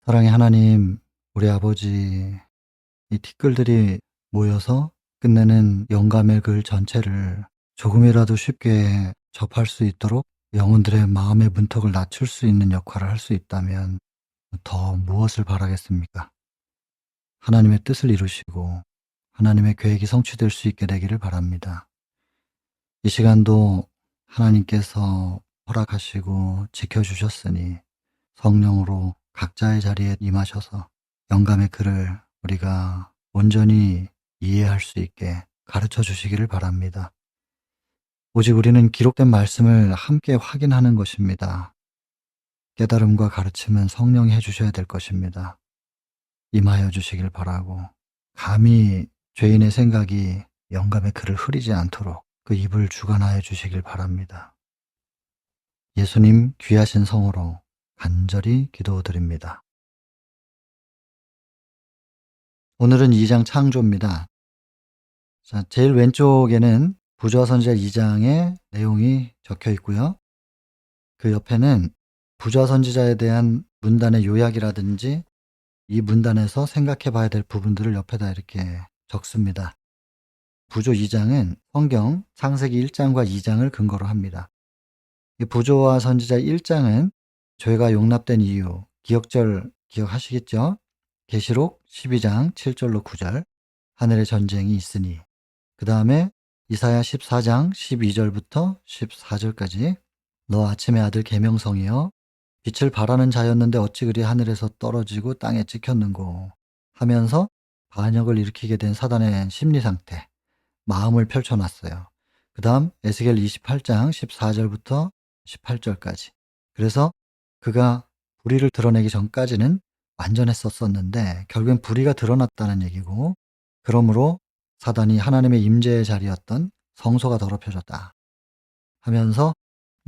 사랑의 하나님, 우리 아버지, 이 티끌들이 모여서 끝내는 영감의 글 전체를 조금이라도 쉽게 접할 수 있도록 영혼들의 마음의 문턱을 낮출 수 있는 역할을 할 수 있다면 더 무엇을 바라겠습니까? 하나님의 뜻을 이루시고 하나님의 계획이 성취될 수 있게 되기를 바랍니다. 이 시간도 하나님께서 허락하시고 지켜주셨으니 성령으로 각자의 자리에 임하셔서 영감의 글을 우리가 온전히 이해할 수 있게 가르쳐 주시기를 바랍니다. 오직 우리는 기록된 말씀을 함께 확인하는 것입니다. 깨달음과 가르침은 성령이 해주셔야 될 것입니다. 임하여 주시길 바라고, 감히 죄인의 생각이 영감의 글을 흐리지 않도록 그 입을 주관하여 주시길 바랍니다. 예수님 귀하신 성으로 간절히 기도드립니다. 오늘은 2장 창조입니다. 자, 제일 왼쪽에는 부조와 선지자 2장의 내용이 적혀 있고요. 그 옆에는 부조와 선지자에 대한 문단의 요약이라든지 이 문단에서 생각해 봐야 될 부분들을 옆에다 이렇게 적습니다. 부조 2장은 성경 창세기 1장과 2장을 근거로 합니다. 이 부조와 선지자 1장은 죄가 용납된 이유, 기억절 기억하시겠죠? 계시록 12장 7절로 9절, 하늘의 전쟁이 있으니. 그 다음에 이사야 14장 12절부터 14절까지, 너 아침의 아들 계명성이여 빛을 발하는 자였는데 어찌 그리 하늘에서 떨어지고 땅에 찍혔는고 하면서 반역을 일으키게 된 사단의 심리 상태, 마음을 펼쳐놨어요. 그 다음 에스겔 28장 14절부터 18절까지. 그래서 그가 불의를 드러내기 전까지는 완전했었었는데 결국엔 불의가 드러났다는 얘기고, 그러므로 사단이 하나님의 임재의 자리였던 성소가 더럽혀졌다 하면서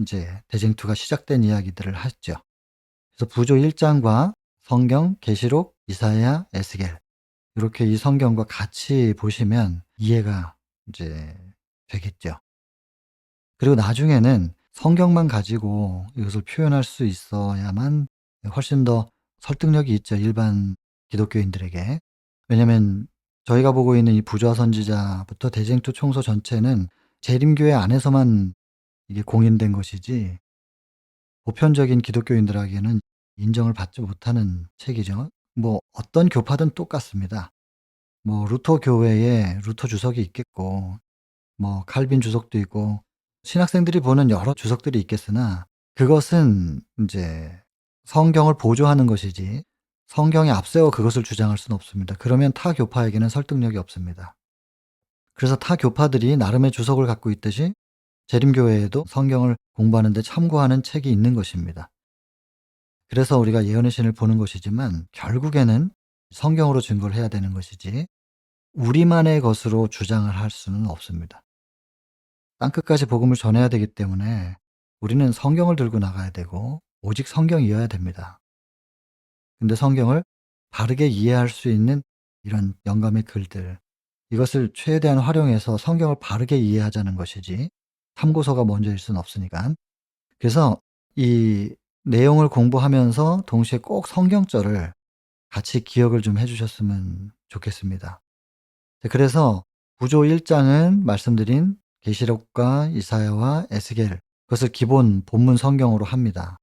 이제 대쟁투가 시작된 이야기들을 하죠. 그래서 부조 1장과 성경, 계시록, 이사야, 에스겔, 이렇게 이 성경과 같이 보시면 이해가 이제 되겠죠. 그리고 나중에는 성경만 가지고 이것을 표현할 수 있어야만 훨씬 더 설득력이 있죠, 일반 기독교인들에게. 왜냐면 저희가 보고 있는 이 부조와 선지자부터 대쟁투 총서 전체는 재림교회 안에서만 이게 공인된 것이지 보편적인 기독교인들에게는 인정을 받지 못하는 책이죠. 뭐 어떤 교파든 똑같습니다. 뭐 루터 교회에 루터 주석이 있겠고, 뭐 칼빈 주석도 있고, 신학생들이 보는 여러 주석들이 있겠으나 그것은 이제 성경을 보조하는 것이지 성경에 앞세워 그것을 주장할 수는 없습니다. 그러면 타 교파에게는 설득력이 없습니다. 그래서 타 교파들이 나름의 주석을 갖고 있듯이 재림교회에도 성경을 공부하는 데 참고하는 책이 있는 것입니다. 그래서 우리가 예언의 신을 보는 것이지만 결국에는 성경으로 증거를 해야 되는 것이지 우리만의 것으로 주장을 할 수는 없습니다. 땅끝까지 복음을 전해야 되기 때문에 우리는 성경을 들고 나가야 되고 오직 성경이어야 됩니다. 근데 성경을 바르게 이해할 수 있는 이런 영감의 글들, 이것을 최대한 활용해서 성경을 바르게 이해하자는 것이지 참고서가 먼저일 수는 없으니까. 그래서 이 내용을 공부하면서 동시에 꼭 성경절을 같이 기억을 좀 해주셨으면 좋겠습니다. 그래서 구조 1장은 말씀드린 계시록과 이사야와 에스겔, 그것을 기본 본문 성경으로 합니다.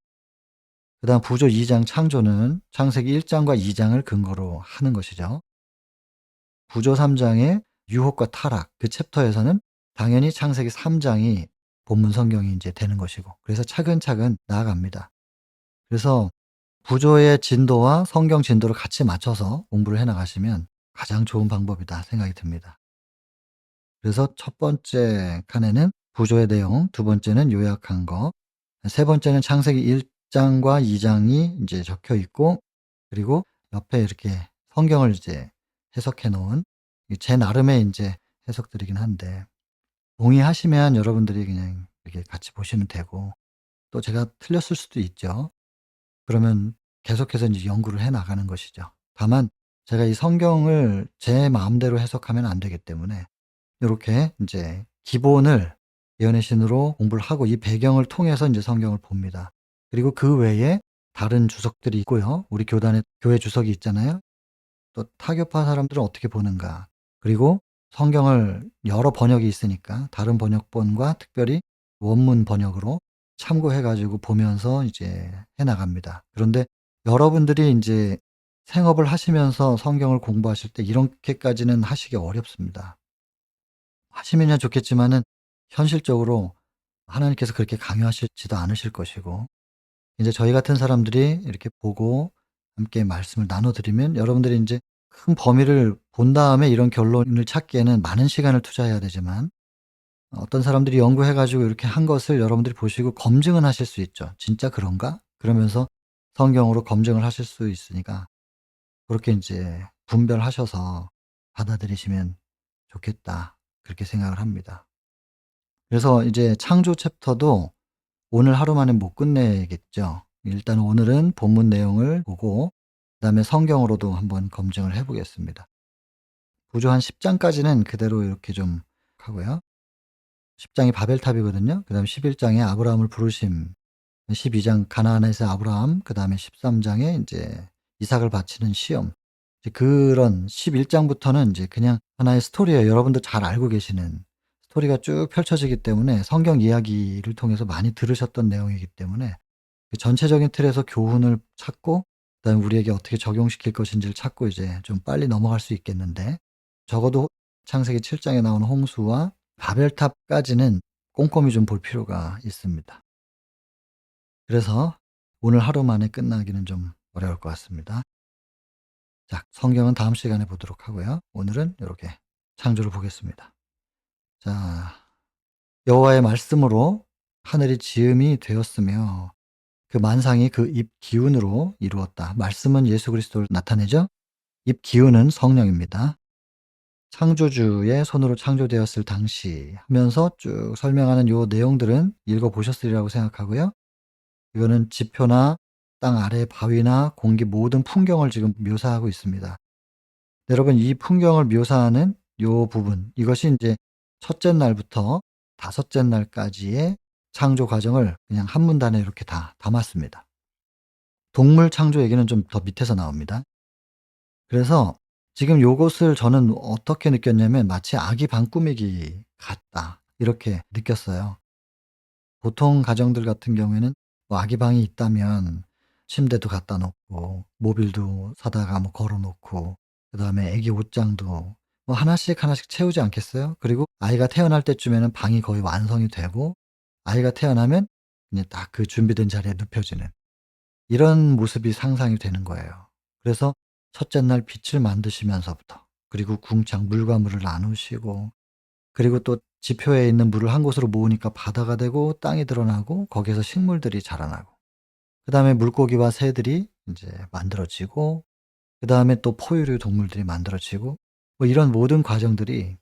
그 다음 부조 2장 창조는 창세기 1장과 2장을 근거로 하는 것이죠. 부조 3장의 유혹과 타락, 그 챕터에서는 당연히 창세기 3장이 본문 성경이 이제 되는 것이고, 그래서 차근차근 나아갑니다. 그래서 부조의 진도와 성경 진도를 같이 맞춰서 공부를 해나가시면 가장 좋은 방법이다 생각이 듭니다. 그래서 첫 번째 칸에는 부조의 내용, 두 번째는 요약한 거, 세 번째는 창세기 1장과 2장이 이제 적혀 있고, 그리고 옆에 이렇게 성경을 이제 해석해 놓은 제 나름의 이제 해석들이긴 한데, 동의하시면 여러분들이 그냥 이렇게 같이 보시면 되고, 또 제가 틀렸을 수도 있죠. 그러면 계속해서 이제 연구를 해 나가는 것이죠. 다만 제가 이 성경을 제 마음대로 해석하면 안 되기 때문에 요렇게 인제 기본을 예언의 신으로 공부를 하고 이 배경을 통해서 인제 성경을 봅니다. 그리고 그 외에 다른 주석들이 있고요. 우리 교단에 교회 주석이 있잖아요. 또 타교파 사람들은 어떻게 보는가. 그리고 성경을 여러 번역이 있으니까 다른 번역본과 특별히 원문 번역으로 참고해 가지고 보면서 이제 해 나갑니다. 그런데 여러분들이 인제 생업을 하시면서 성경을 공부하실 때 이렇게까지는 하시기 어렵습니다. 하시면야 좋겠지만은 현실적으로 하나님께서 그렇게 강요하시지도 않으실 것이고, 이제 저희 같은 사람들이 이렇게 보고 함께 말씀을 나눠 드리면 여러분들이 인제 큰 범위를 본 다음에 이런 결론을 찾기에는 많은 시간을 투자해야 되지만, 어떤 사람들이 연구해 가지고 이렇게 한 것을 여러분들이 보시고 검증은 하실 수 있죠. '진짜 그런가?' 그러면서 성경으로 검증을 하실 수 있으니까 그렇게 인제 분별하셔서 받아들이시면 좋겠다, 그렇게 생각을 합니다. 그래서 이제 창조 챕터도 오늘 하루 만에 못 끝내겠죠. 일단 오늘은 본문 내용을 보고 그다음에 성경으로도 한번 검증을 해 보겠습니다. 구조 한 10 장까지는 그대로 이렇게 좀 하고요. 10 장이 바벨탑이거든요. 그다음에 11 장에 아브라함을 부르심, 12장 가나안에서 아브라함, 그다음에 13 장에 인제 이삭을 바치는 시험. 이제 그런 11 장부터는 인제 그냥 하나의 스토리예요. 여러분도 잘 알고 계시는 스토리가 쭉 펼쳐지기 때문에 성경 이야기를 통해서 많이 들으셨던 내용이기 때문에 그 전체적인 틀에서 교훈을 찾고 그다음에 우리에게 어떻게 적용시킬 것인지를 찾고 이제 좀 빨리 넘어갈 수 있겠는데, 적어도 창세기 7 장에 나오는 홍수와 바벨탑까지는 꼼꼼히 좀 볼 필요가 있습니다. 그래서 오늘 하루 만에 끝나기는 좀 어려울 것 같습니다. 자, 성경은 다음 시간에 보도록 하고요. 오늘은 요렇게 창조를 보겠습니다. 자, 여호와의 말씀으로 하늘이 지음이 되었으며 그 만상이 그 입 기운으로 이루었다. 말씀은 예수 그리스도를 나타내죠. 입 기운은 성령입니다. 창조주의 손으로 창조되었을 당시 하면서 쭉 설명하는 요 내용들은 읽어 보셨으리라고 생각하고요. 이거는 지표나 땅 아래 바위나 공기 모든 풍경을 지금 묘사하고 있습니다. 여러분, 이 풍경을 묘사하는 요 부분, 이것이 인제 첫째 날부터 다섯째 날까지의 창조 과정을 그냥 한 문단에 이렇게 다 담았습니다. 동물 창조 얘기는 좀 더 밑에서 나옵니다. 그래서 지금 요것을 저는 어떻게 느꼈냐면 '마치 아기 방 꾸미기 같다.' 이렇게 느꼈어요. 보통 가정들 같은 경우에는 뭐 아기 방이 있다면 침대도 갖다 놓고 모빌도 사다가 뭐 걸어 놓고 그다음에 애기 옷장도 뭐 하나씩 하나씩 채우지 않겠어요? 그리고 아이가 태어날 때쯤에는 방이 거의 완성이 되고 아이가 태어나면 그냥 딱 그 준비된 자리에 눕혀지는 이런 모습이 상상이 되는 거예요. 그래서 첫째 날 빛을 만드시면서부터, 그리고 궁창 물과 물을 나누시고, 그리고 또 지표에 있는 물을 한 곳으로 모으니까 바다가 되고 땅이 드러나고 거기에서 식물들이 자라나고, 그다음에 물고기와 새들이 인제 만들어지고, 그다음에 또 포유류 동물들이 만들어지고, 뭐 이런 모든 과정들이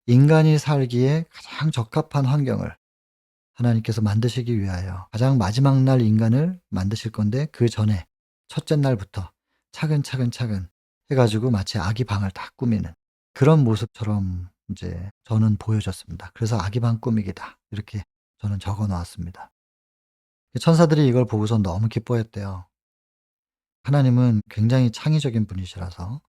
인간이 살기에 가장 적합한 환경을 하나님께서 만드시기 위하여 가장 마지막 날 인간을 만드실 건데, 그전에 첫째 날부터 차근차근차근 해 가지고 마치 아기 방을 다 꾸미는 그런 모습처럼 인제 저는 보여졌습니다. 그래서 '아기 방 꾸미기다.' 이렇게 저는 적어 놓았습니다. 천사들이 이걸 보고서 너무 기뻐했대요. 하나님은 굉장히 창의적인 분이시라서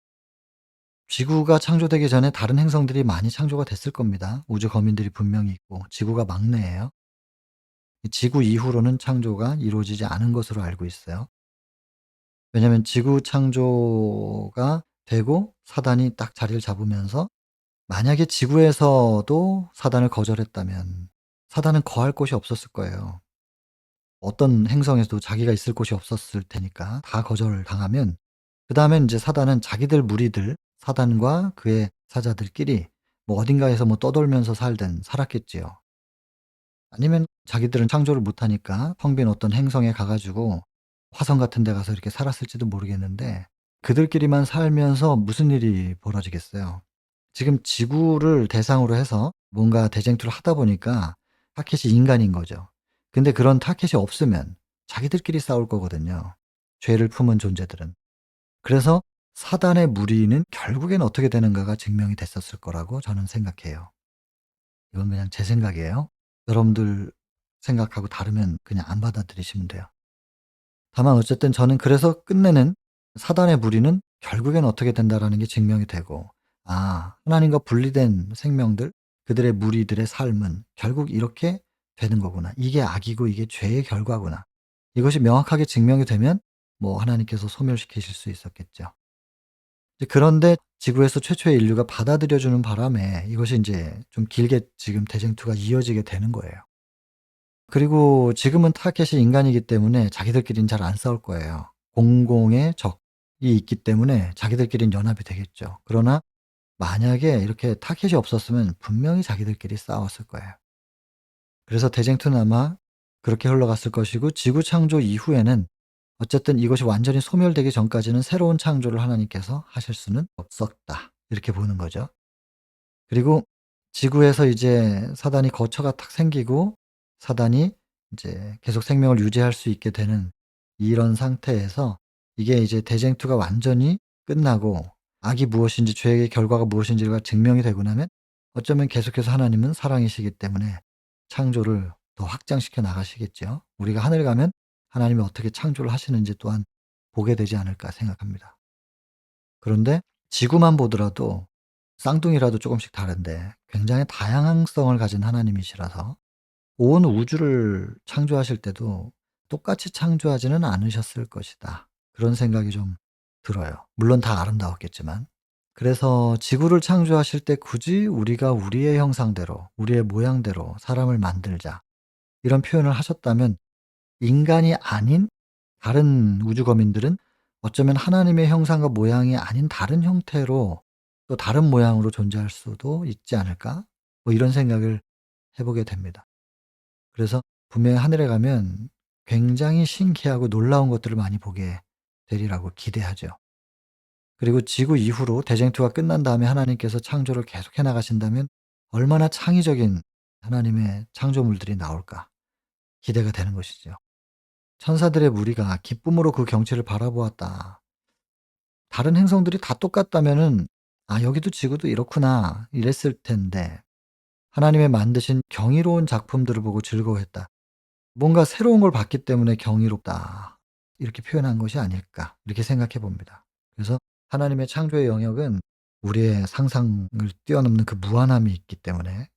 지구가 창조되기 전에 다른 행성들이 많이 창조가 됐을 겁니다. 우주 거민들이 분명히 있고 지구가 막내예요. 이 지구 이후로는 창조가 이루어지지 않은 것으로 알고 있어요. 왜냐하면 지구 창조가 되고 사단이 딱 자리를 잡으면서, 만약에 지구에서도 사단을 거절했다면 사단은 거할 곳이 없었을 거예요. 어떤 행성에서도 자기가 있을 곳이 없었을 테니까 다 거절을 당하면 그다음엔 인제 사단은 자기들 무리들, 사단과 그의 사자들끼리 뭐 어딘가에서 뭐 떠돌면서 살든 살았겠지요. 아니면 자기들은 창조를 못하니까 텅 빈 어떤 행성에 가 가지고 화성 같은 데 가서 이렇게 살았을지도 모르겠는데, 그들끼리만 살면서 무슨 일이 벌어지겠어요. 지금 지구를 대상으로 해서 뭔가 대쟁투를 하다 보니까 타겟이 인간인 거죠. 근데 그런 타겟이 없으면 자기들끼리 싸울 거거든요, 죄를 품은 존재들은. 그래서 사단의 무리는 결국엔 어떻게 되는가가 증명이 됐었을 거라고 저는 생각해요. 이건 그냥 제 생각이에요. 여러분들 생각하고 다르면 그냥 안 받아들이시면 돼요. 다만 어쨌든 저는 그래서 끝내는 사단의 무리는 결국엔 어떻게 된다라는 게 증명이 되고, 하나님과 분리된 생명들, 그들의 무리들의 삶은 결국 이렇게 되는 거구나. 이게 악이고 이게 죄의 결과구나. 이것이 명확하게 증명이 되면 뭐 하나님께서 소멸시키실 수 있었겠죠. 그런데 지구에서 최초의 인류가 받아들여 주는 바람에 이것이 인제 좀 길게 지금 대쟁투가 이어지게 되는 거예요. 그리고 지금은 타겟이 인간이기 때문에 자기들끼리는 잘 안 싸울 거예요. 공공의 적이 있기 때문에 자기들끼리는 연합이 되겠죠. 그러나 만약에 이렇게 타겟이 없었으면 분명히 자기들끼리 싸웠을 거예요. 그래서 대쟁투는 아마 그렇게 흘러갔을 것이고, 지구 창조 이후에는 어쨌든 이것이 완전히 소멸되기 전까지는 새로운 창조를 하나님께서 하실 수는 없었다. 이렇게 보는 거죠. 그리고 지구에서 이제 사단이 거처가 탁 생기고 사단이 이제 계속 생명을 유지할 수 있게 되는 이런 상태에서, 이게 이제 대쟁투가 완전히 끝나고 악이 무엇인지 죄의 결과가 무엇인지가 증명이 되고 나면 어쩌면 계속해서 하나님은 사랑이시기 때문에 창조를 더 확장시켜 나가시겠죠. 우리가 하늘 가면 하나님이 어떻게 창조를 하시는지 또한 보게 되지 않을까 생각합니다. 그런데 지구만 보더라도 쌍둥이라도 조금씩 다른데 굉장히 다양성을 가진 하나님이시라서 온 우주를 창조하실 때도 똑같이 창조하지는 않으셨을 것이다. 그런 생각이 좀 들어요. 물론 다 아름다웠겠지만. 그래서 지구를 창조하실 때 굳이 우리가 우리의 형상대로, 우리의 모양대로 사람을 만들자, 이런 표현을 하셨다면 인간이 아닌 다른 우주 거민들은 어쩌면 하나님의 형상과 모양이 아닌 다른 형태로 또 다른 모양으로 존재할 수도 있지 않을까? 뭐 이런 생각을 해 보게 됩니다. 그래서 분명히 하늘에 가면 굉장히 신기하고 놀라운 것들을 많이 보게 되리라고 기대하죠. 그리고 지구 이후로 대쟁투가 끝난 다음에 하나님께서 창조를 계속해 나가신다면 얼마나 창의적인 하나님의 창조물들이 나올까 기대가 되는 것이죠. 천사들의 무리가 기쁨으로 그 경치를 바라보았다. 다른 행성들이 다 똑같다면은 '아 여기도 지구도 이렇구나.' 이랬을 텐데 하나님의 만드신 경이로운 작품들을 보고 즐거워했다. 뭔가 새로운 걸 봤기 때문에 경이롭다. 이렇게 표현한 것이 아닐까 이렇게 생각해 봅니다. 그래서 하나님의 창조의 영역은 우리의 상상을 뛰어넘는 그 무한함이 있기 때문에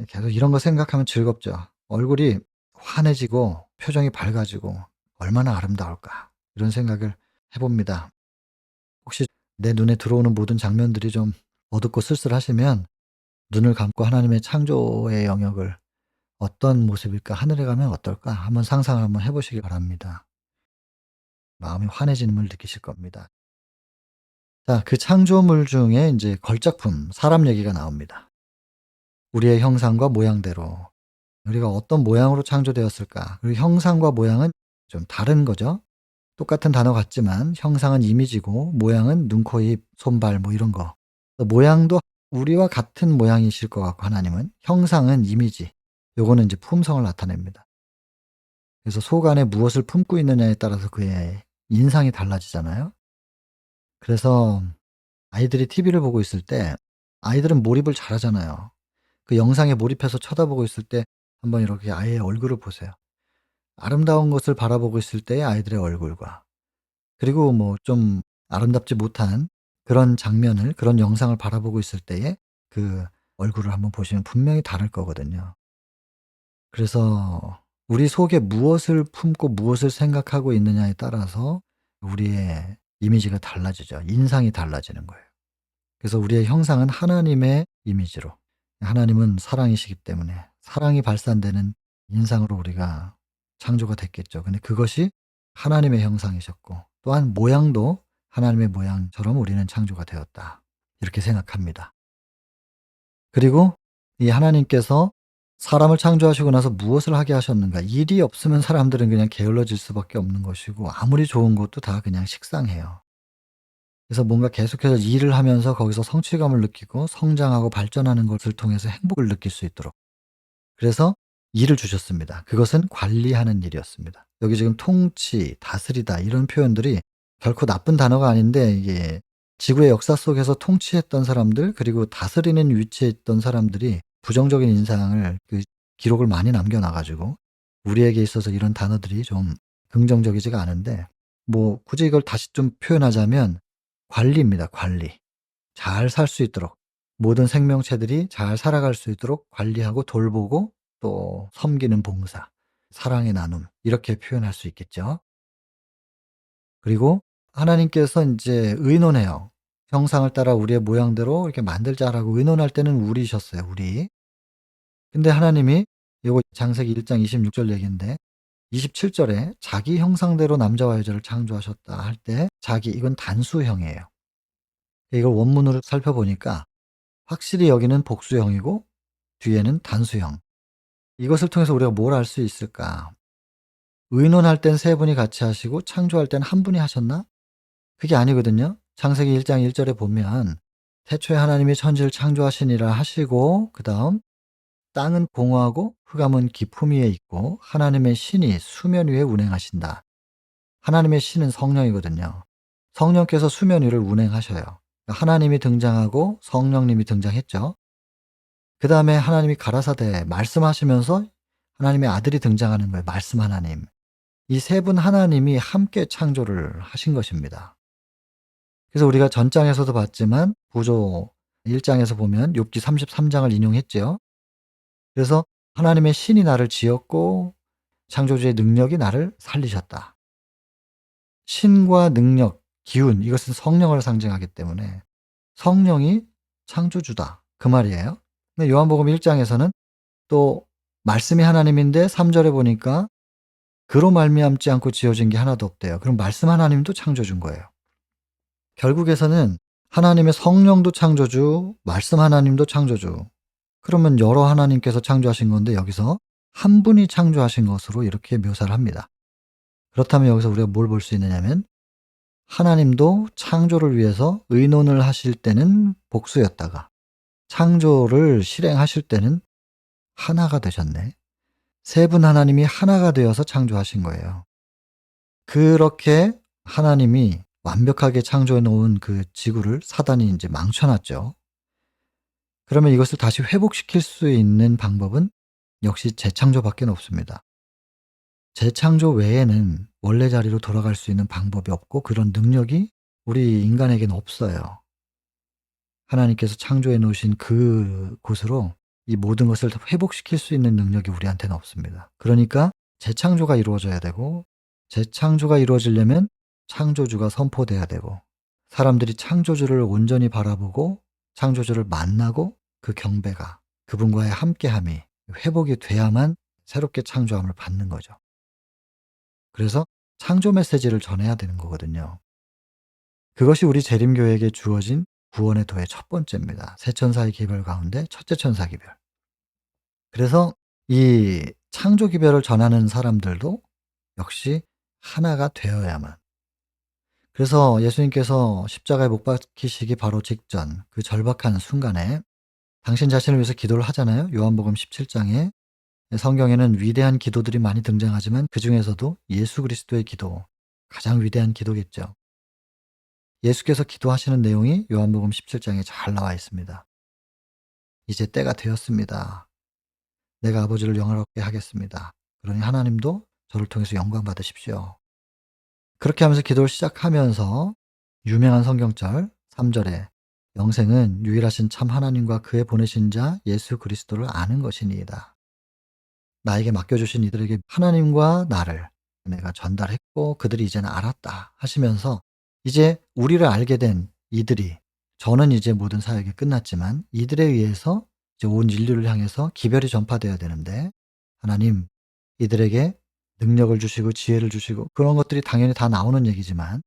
계속 이런 거 생각하면 즐겁죠. 얼굴이 환해지고 표정이 밝아지고 '얼마나 아름다울까.' 이런 생각을 해 봅니다. 혹시 내 눈에 들어오는 모든 장면들이 좀 어둡고 쓸쓸하시면 눈을 감고 하나님의 창조의 영역을 '어떤 모습일까? 하늘에 가면 어떨까?' 한번 상상을 한번 해 보시기 바랍니다. 마음이 환해짐을 느끼실 겁니다. 자, 그 창조물 중에 인제 걸작품 사람 얘기가 나옵니다. 우리의 형상과 모양대로 우리가 어떤 모양으로 창조되었을까? 그리고 형상과 모양은 좀 다른 거죠. 똑같은 단어 같지만 형상은 이미지고 모양은 눈, 코, 입, 손발 뭐 이런 거. 모양도 우리와 같은 모양이실 것 같고 하나님은 형상은 이미지. 요거는 인제 품성을 나타냅니다. 그래서 속 안에 무엇을 품고 있느냐에 따라서 그의 인상이 달라지잖아요. 그래서 아이들이 TV를 보고 있을 때 아이들은 몰입을 잘하잖아요. 그 영상에 몰입해서 쳐다보고 있을 때 한번 이렇게 아이의 얼굴을 보세요. 아름다운 것을 바라보고 있을 때의 아이들의 얼굴과, 그리고 뭐 좀 아름답지 못한 그런 장면을 그런 영상을 바라보고 있을 때의 그 얼굴을 한번 보시면 분명히 다를 거거든요. 그래서 우리 속에 무엇을 품고 무엇을 생각하고 있느냐에 따라서 우리의 이미지가 달라지죠. 인상이 달라지는 거예요. 그래서 우리의 형상은 하나님의 이미지로, 하나님은 사랑이시기 때문에 사랑이 발산되는 인상으로 우리가 창조가 됐겠죠. 근데 그것이 하나님의 형상이셨고 또한 모양도 하나님의 모양처럼 우리는 창조가 되었다. 이렇게 생각합니다. 그리고 이 하나님께서 사람을 창조하시고 나서 무엇을 하게 하셨는가? 일이 없으면 사람들은 그냥 게을러질 수밖에 없는 것이고 아무리 좋은 것도 다 그냥 식상해요. 그래서 뭔가 계속해서 일을 하면서 거기서 성취감을 느끼고 성장하고 발전하는 것을 통해서 행복을 느낄 수 있도록, 그래서 일을 주셨습니다. 그것은 관리하는 일이었습니다. 여기 지금 통치, 다스리다 이런 표현들이 결코 나쁜 단어가 아닌데, 이게 지구의 역사 속에서 통치했던 사람들 그리고 다스리는 위치에 있던 사람들이 부정적인 인상을 기록을 많이 남겨 놔 가지고 우리에게 있어서 이런 단어들이 좀 긍정적이지가 않은데 굳이 이걸 다시 좀 표현하자면 관리입니다, 관리. 잘 살 수 있도록 모든 생명체들이 잘 살아갈 수 있도록 관리하고 돌보고 또 섬기는 봉사, 사랑의 나눔 이렇게 표현할 수 있겠죠. 그리고 하나님께서 인제 의논해요. 형상을 따라 우리의 모양대로 이렇게 만들자라고 의논할 때는 우리셨어요, 우리. 근데 하나님이 요거 창세기 1장 26절 얘기인데 27 절에 자기 형상대로 남자와 여자를 창조하셨다 할 때 자기 이건 단수형이에요. 이걸 원문으로 살펴보니까 확실히 여기는 복수형이고 뒤에는 단수형. 이것을 통해서 우리가 뭘 알 수 있을까? 의논할 땐 세 분이 같이 하시고 창조할 땐 한 분이 하셨나? 그게 아니거든요. 창세기 1장 1 절에 보면 태초에 하나님이 천지를 창조하시니라 하시고 그다음 땅은 공허하고 흑암은 깊음 위에 있고 하나님의 신이 수면 위에 운행하신다. 하나님의 신은 성령이거든요. 성령께서 수면 위를 운행하셔요. 하나님이 등장하고 성령님이 등장했죠. 그다음에 하나님이 가라사대 말씀하시면서 하나님의 아들이 등장하는 거예요. 말씀 하나님. 이 세 분 하나님이 함께 창조를 하신 것입니다. 그래서 우리가 전장에서도 봤지만 구조 1 장에서 보면 욥기 33 장을 인용했죠. 그래서 하나님의 신이 나를 지었고 창조주의 능력이 나를 살리셨다. 신과 능력, 기운 이것은 성령을 상징하기 때문에 성령이 창조주다. 그 말이에요. 근데 요한복음 1 장에서는 또 말씀이 하나님인데 3 절에 보니까 그로 말미암지 않고 지어진 게 하나도 없대요. 그럼 말씀 하나님도 창조주인 거예요. 결국에서는 하나님의 성령도 창조주, 말씀 하나님도 창조주. 그러면 여러 하나님께서 창조하신 건데 여기서 한 분이 창조하신 것으로 이렇게 묘사를 합니다. 그렇다면 여기서 우리가 뭘 볼 수 있느냐면 하나님도 창조를 위해서 의논을 하실 때는 복수였다가 창조를 실행하실 때는 하나가 되셨네. 세 분 하나님이 하나가 되어서 창조하신 거예요. 그렇게 하나님이 완벽하게 창조해 놓은 그 지구를 사단이 인제 망쳐 놨죠. 그러면 이것을 다시 회복시킬 수 있는 방법은 역시 재창조밖에는 없습니다. 재창조 외에는 원래 자리로 돌아갈 수 있는 방법이 없고 그런 능력이 우리 인간에게는 없어요. 하나님께서 창조해 놓으신 그곳으로 이 모든 것을 다 회복시킬 수 있는 능력이 우리한테는 없습니다. 그러니까 재창조가 이루어져야 되고 재창조가 이루어지려면 창조주가 선포돼야 되고 사람들이 창조주를 온전히 바라보고 창조주를 만나고 그 경배가 그분과의 함께함이 회복이 돼야만 새롭게 창조함을 받는 거죠. 그래서 창조 메시지를 전해야 되는 거거든요. 그것이 우리 재림교회에게 주어진 구원의 도의 첫 번째입니다. 세 천사의 기별 가운데 첫째 천사 기별. 그래서 이 창조 기별을 전하는 사람들도 역시 하나가 되어야만. 그래서 예수님께서 십자가에 못 박히시기 바로 직전 그 절박한 순간에 당신 자신을 위해서 기도를 하잖아요. 요한복음 17 장에 성경에는 위대한 기도들이 많이 등장하지만 그중에서도 예수 그리스도의 기도 가장 위대한 기도겠죠. 예수께서 기도하시는 내용이 요한복음 17 장에 잘 나와 있습니다. 이제 때가 되었습니다. 내가 아버지를 영화롭게 하겠습니다. 그러니 하나님도 저를 통해서 영광 받으십시오. 그렇게 하면서 기도를 시작하면서 유명한 성경절 3 절에 영생은 유일하신 참 하나님과 그의 보내신 자 예수 그리스도를 아는 것이니이다. 나에게 맡겨주신 이들에게 하나님과 나를 내가 전달했고 그들이 이제는 알았다 하시면서 이제 우리를 알게 된 이들이 저는 이제 모든 사역이 끝났지만 이들에 의해서 이제 온 인류를 향해서 기별이 전파되어야 되는데 하나님 이들에게 능력을 주시고 지혜를 주시고 그런 것들이 당연히 다 나오는 얘기지만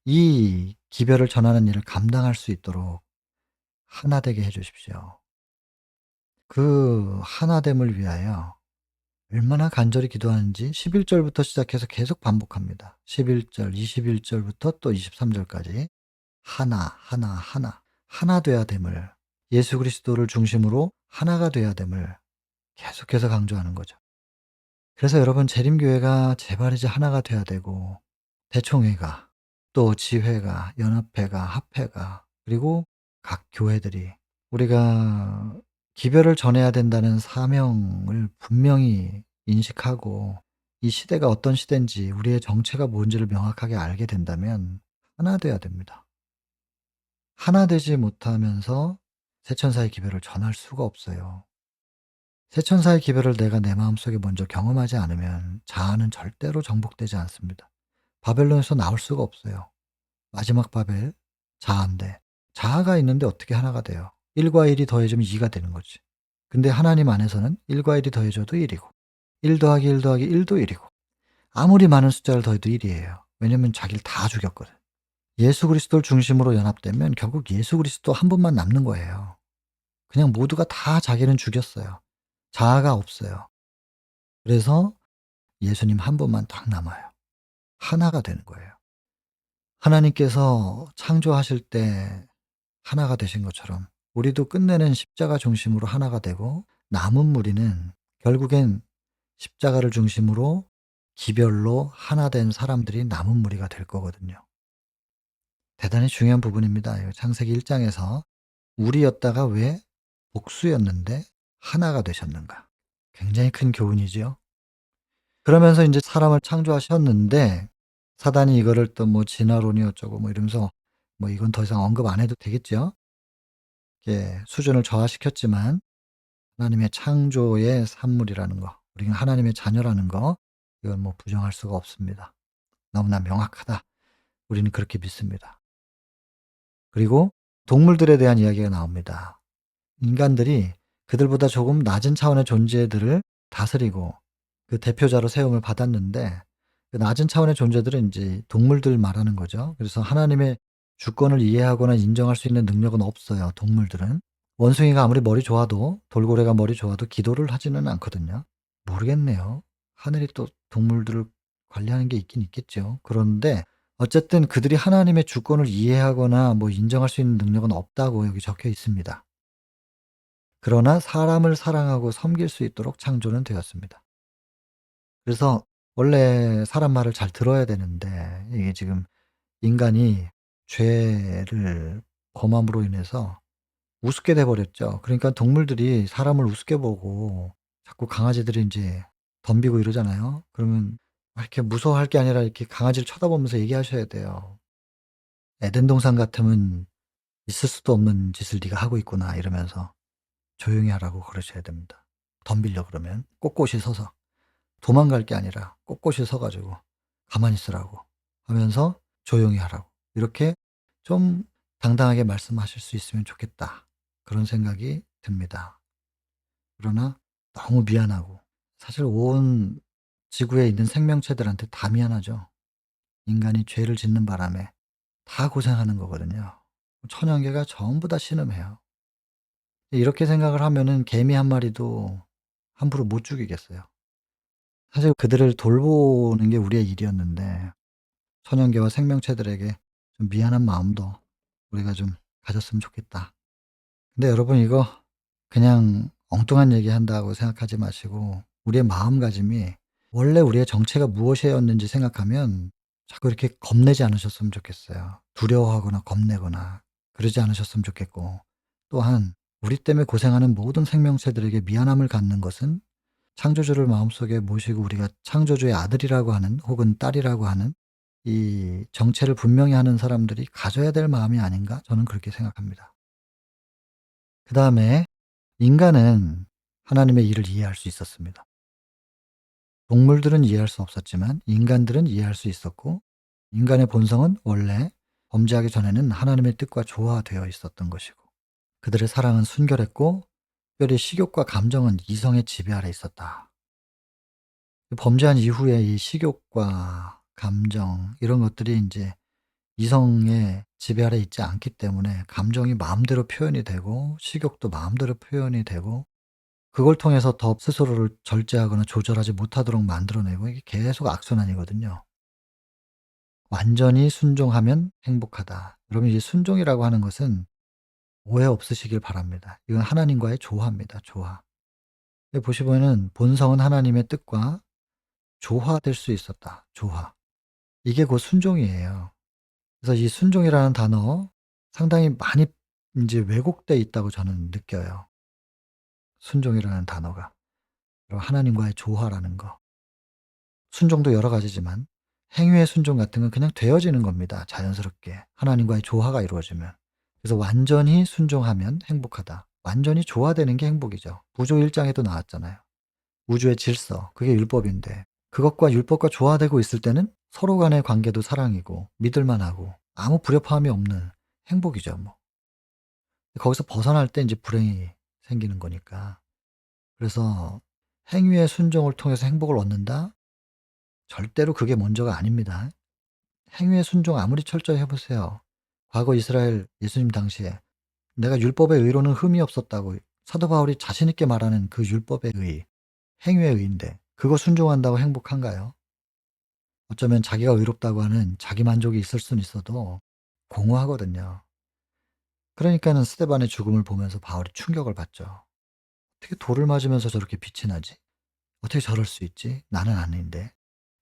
이 기별을 전하는 일을 감당할 수 있도록 하나 되게 해 주십시오. 그 하나됨을 위하여 얼마나 간절히 기도하는지 11 절부터 시작해서 계속 반복합니다. 11 절, 21 절부터 또 23 절까지 하나, 하나, 하나, 하나 돼야 됨을 예수 그리스도를 중심으로 하나가 돼야 됨을 계속해서 강조하는 거죠. 그래서 여러분 재림교회가 제발 이제 하나가 돼야 되고 대총회가 또 지회가 연합회가 합회가 그리고 각 교회들이 우리가 기별을 전해야 된다는 사명을 분명히 인식하고 이 시대가 어떤 시대인지 우리의 정체가 뭔지를 명확하게 알게 된다면 하나 돼야 됩니다. 하나 되지 못하면서 새천사의 기별을 전할 수가 없어요. 새천사의 기별을 내가 내 마음속에 먼저 경험하지 않으면 자아는 절대로 정복되지 않습니다. 바벨론에서 나올 수가 없어요. 마지막 바벨, 자아인데 자아가 있는데 어떻게 하나가 돼요? 1과 1이 더해지면 2가 되는 거지. 근데 하나님 안에서는 1과 1이 더해져도 1이고 1 더하기 1 더하기 1도 1이고 아무리 많은 숫자를 더해도 1이에요. 왜냐면 자기를 다 죽였거든. 예수 그리스도를 중심으로 연합되면 결국 예수 그리스도 한 분만 남는 거예요. 그냥 모두가 다 자기는 죽였어요. 자아가 없어요. 그래서 예수님 한 분만 딱 남아요. 하나가 되는 거예요. 하나님께서 창조하실 때 하나가 되신 것처럼 우리도 끝내는 십자가 중심으로 하나가 되고 남은 무리는 결국엔 십자가를 중심으로 기별로 하나 된 사람들이 남은 무리가 될 거거든요. 대단히 중요한 부분입니다. 이 창세기 1 장에서 우리였다가 왜 복수였는데 하나가 되셨는가. 굉장히 큰 교훈이지요. 그러면서 인제 사람을 창조하셨는데 사단이 이거를 또 뭐 진화론이 어쩌고 뭐 이러면서 뭐 이건 더 이상 언급 안 해도 되겠죠. 이게 수준을 저하시켰지만 하나님의 창조의 산물이라는 거, 우리는 하나님의 자녀라는 거 이건 뭐 부정할 수가 없습니다. 너무나 명확하다. 우리는 그렇게 믿습니다. 그리고 동물들에 대한 이야기가 나옵니다. 인간들이 그들보다 조금 낮은 차원의 존재들을 다스리고 그 대표자로 세움을 받았는데 그 낮은 차원의 존재들은 인제 동물들 말하는 거죠. 그래서 하나님의 주권을 이해하거나 인정할 수 있는 능력은 없어요, 동물들은. 원숭이가 아무리 머리 좋아도 돌고래가 머리 좋아도 기도를 하지는 않거든요. 모르겠네요. 하늘이 또 동물들을 관리하는 게 있긴 있겠죠. 그런데 어쨌든 그들이 하나님의 주권을 이해하거나 뭐 인정할 수 있는 능력은 없다고 여기 적혀 있습니다. 그러나 사람을 사랑하고 섬길 수 있도록 창조는 되었습니다. 그래서 원래 사람 말을 잘 들어야 되는데 이게 지금 인간이 죄를 범함으로 인해서 우습게 돼 버렸죠. 그러니까 동물들이 사람을 우습게 보고 자꾸 강아지들이 인제 덤비고 이러잖아요. 그러면 이렇게 무서워할 게 아니라 이렇게 강아지를 쳐다보면서 얘기하셔야 돼요. "에덴 동산 같으면 있을 수도 없는 짓을 네가 하고 있구나." 이러면서 조용히 하라고 그러셔야 됩니다. 덤비려 그러면 꼿꼿이 서서. 도망갈 게 아니라 꼿꼿이 서 가지고 가만히 있으라고 하면서 조용히 하라고. 이렇게 좀 당당하게 말씀하실 수 있으면 좋겠다. 그런 생각이 듭니다. 그러나 너무 미안하고 사실 온 지구에 있는 생명체들한테 다 미안하죠. 인간이 죄를 짓는 바람에 다 고생하는 거거든요. 천연계가 전부 다 신음해요. 이렇게 생각을 하면은 개미 한 마리도 함부로 못 죽이겠어요. 사실 그들을 돌보는 게 우리의 일이었는데 천연계와 생명체들에게 좀 미안한 마음도 우리가 좀 가졌으면 좋겠다. 근데 여러분 이거 그냥 엉뚱한 얘기한다고 생각하지 마시고 우리의 마음가짐이 원래 우리의 정체가 무엇이었는지 생각하면 자꾸 이렇게 겁내지 않으셨으면 좋겠어요. 두려워하거나 겁내거나 그러지 않으셨으면 좋겠고 또한 우리 때문에 고생하는 모든 생명체들에게 미안함을 갖는 것은 창조주를 마음속에 모시고 우리가 창조주의 아들이라고 하는 혹은 딸이라고 하는 이 정체를 분명히 하는 사람들이 가져야 될 마음이 아닌가 저는 그렇게 생각합니다. 그다음에 인간은 하나님의 일을 이해할 수 있었습니다. 동물들은 이해할 수 없었지만 인간들은 이해할 수 있었고 인간의 본성은 원래 범죄하기 전에는 하나님의 뜻과 조화되어 있었던 것이고 그들의 사랑은 순결했고 특별히 식욕과 감정은 이성의 지배 아래 있었다. 범죄한 이후에 이 식욕과 감정 이런 것들이 인제 이성의 지배 아래 있지 않기 때문에 감정이 마음대로 표현이 되고 식욕도 마음대로 표현이 되고 그걸 통해서 더 스스로를 절제하거나 조절하지 못하도록 만들어내고 이게 계속 악순환이거든요. 완전히 순종하면 행복하다. 여러분 이 순종이라고 하는 것은 오해 없으시길 바랍니다. 이건 하나님과의 조화입니다, 조화. 여기 보시면은 본성은 하나님의 뜻과 조화될 수 있었다, 조화. 이게 곧 순종이에요. 그래서 이 순종이라는 단어 상당히 많이 인제 왜곡돼 있다고 저는 느껴요. 순종이라는 단어가. 그리고 하나님과의 조화라는 거. 순종도 여러 가지지만 행위의 순종 같은 건 그냥 되어지는 겁니다. 자연스럽게. 하나님과의 조화가 이루어지면. 그래서 완전히 순종하면 행복하다. 완전히 조화되는 게 행복이죠. 구조 1장에도 나왔잖아요. 우주의 질서, 그게 율법인데 그것과 율법과 조화되고 있을 때는 서로 간의 관계도 사랑이고 믿을만하고 아무 불협화음이 없는 행복이죠. 뭐. 거기서 벗어날 때 이제 불행이 생기는 거니까. 그래서 행위의 순종을 통해서 행복을 얻는다? 절대로 그게 먼저가 아닙니다. 행위의 순종 아무리 철저히 해보세요. 과거 이스라엘 예수님 당시에 내가 율법의 의로는 흠이 없었다고 사도 바울이 자신 있게 말하는 그 율법의 의, 행위의 의인데 그거 순종한다고 행복한가요? 어쩌면 자기가 의롭다고 하는 자기 만족이 있을 수는 있어도 공허하거든요. 그러니까는 스데반의 죽음을 보면서 바울이 충격을 받죠. 어떻게 돌을 맞으면서 저렇게 빛이 나지? 어떻게 저럴 수 있지? 나는 아닌데.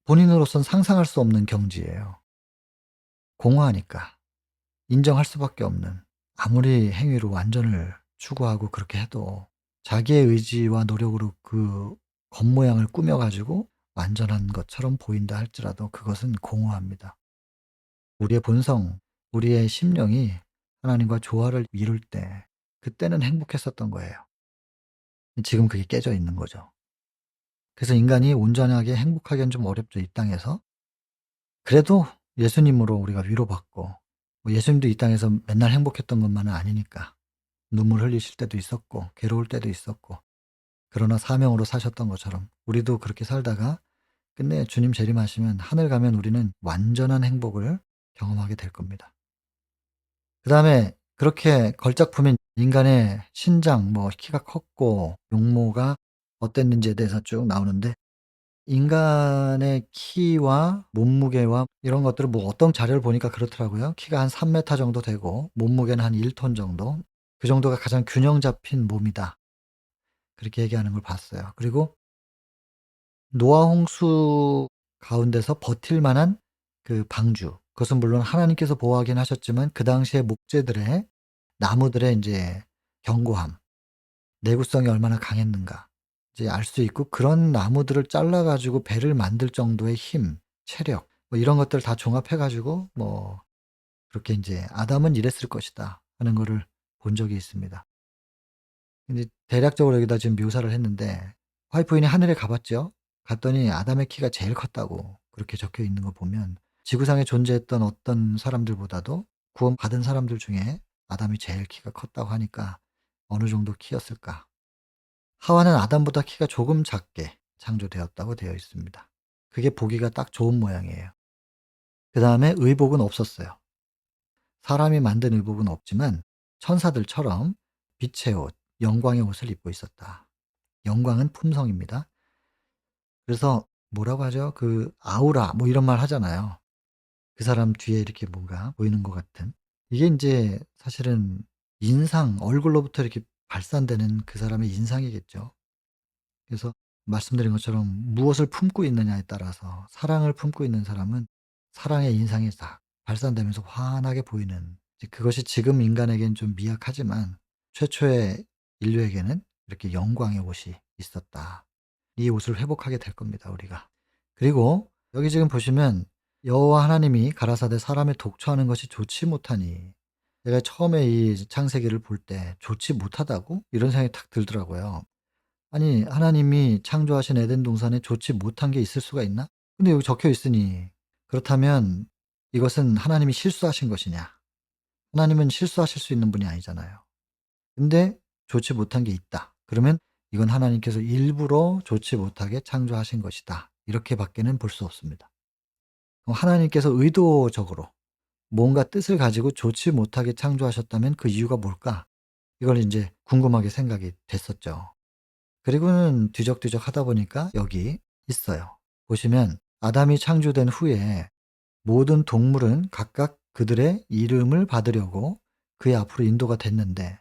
본인으로선 상상할 수 없는 경지예요. 공허하니까. 인정할 수밖에 없는. 아무리 행위로 완전을 추구하고 그렇게 해도 자기의 의지와 노력으로 그 겉모양을 꾸며가지고 완전한 것처럼 보인다 할지라도 그것은 공허합니다. 우리의 본성, 우리의 심령이 하나님과 조화를 이룰 때 그때는 행복했었던 거예요. 지금 그게 깨져 있는 거죠. 그래서 인간이 온전하게 행복하기는 좀 어렵죠, 이 땅에서. 그래도 예수님으로 우리가 위로받고 뭐 예수님도 이 땅에서 맨날 행복했던 것만은 아니니까 눈물 흘리실 때도 있었고 괴로울 때도 있었고 그러나 사명으로 사셨던 것처럼 우리도 그렇게 살다가 끝내 주님 재림하시면 하늘 가면 우리는 완전한 행복을 경험하게 될 겁니다. 그 다음에 그렇게 걸작품인 인간의 신장, 뭐 키가 컸고 용모가 어땠는지에 대해서 쭉 나오는데 인간의 키와 몸무게와 이런 것들을 뭐 어떤 자료를 보니까 그렇더라고요. 키가 한 3m 정도 되고 몸무게는 한 1톤 정도. 그 정도가 가장 균형 잡힌 몸이다. 그렇게 얘기하는 걸 봤어요. 그리고 노아 홍수 가운데서 버틸 만한 그 방주. 그것은 물론 하나님께서 보호하긴 하셨지만 그 당시에 목재들의 나무들의 인제 견고함, 내구성이 얼마나 강했는가 이제 알 수 있고 그런 나무들을 잘라 가지고 배를 만들 정도의 힘, 체력 뭐 이런 것들을 다 종합해 가지고 뭐 그렇게 인제 '아담은 이랬을 것이다.' 하는 거를 본 적이 있습니다. 근데 대략적으로 여기다 지금 묘사를 했는데 와이프인이 하늘에 가 봤죠. 갔더니 아담의 키가 제일 컸다고 그렇게 적혀 있는 거 보면 지구상에 존재했던 어떤 사람들보다도 구원받은 사람들 중에 아담이 제일 키가 컸다고 하니까 어느 정도 키였을까. 하와는 아담보다 키가 조금 작게 창조되었다고 되어 있습니다. 그게 보기가 딱 좋은 모양이에요. 그다음에 의복은 없었어요. 사람이 만든 의복은 없지만 천사들처럼 빛의 옷, 영광의 옷을 입고 있었다. 영광은 품성입니다. 그래서 뭐라고 하죠? 그 아우라 뭐 이런 말 하잖아요. 그 사람 뒤에 이렇게 뭔가 보이는 것 같은. 이게 인제 사실은 인상, 얼굴로부터 이렇게 발산되는 그 사람의 인상이겠죠. 그래서 말씀드린 것처럼 무엇을 품고 있느냐에 따라서 사랑을 품고 있는 사람은 사랑의 인상이 싹 발산되면서 환하게 보이는 이제 그것이 지금 인간에겐 좀 미약하지만 최초의 인류에게는 이렇게 영광의 옷이 있었다. 이 옷을 회복하게 될 겁니다, 우리가. 그리고 여기 지금 보시면 여호와 하나님이 가라사대 사람을 독초하는 것이 좋지 못하니 제가 처음에 이 창세기를 볼 때 '좋지 못하다고?' 이런 생각이 탁 들더라고요. 아니 하나님이 창조하신 에덴 동산에 좋지 못한 게 있을 수가 있나? 근데 여기 적혀 있으니 그렇다면 이것은 하나님이 실수하신 것이냐? 하나님은 실수하실 수 있는 분이 아니잖아요. 근데 좋지 못한 게 있다. 그러면 이건 하나님께서 일부러 좋지 못하게 창조하신 것이다. 이렇게 밖에는 볼 수 없습니다. 그럼 하나님께서 의도적으로 뭔가 뜻을 가지고 좋지 못하게 창조하셨다면 그 이유가 뭘까? 이걸 인제 궁금하게 생각이 됐었죠. 그리고는 뒤적뒤적 하다 보니까 여기 있어요. 보시면 아담이 창조된 후에 모든 동물은 각각 그들의 이름을 받으려고 그의 앞으로 인도가 됐는데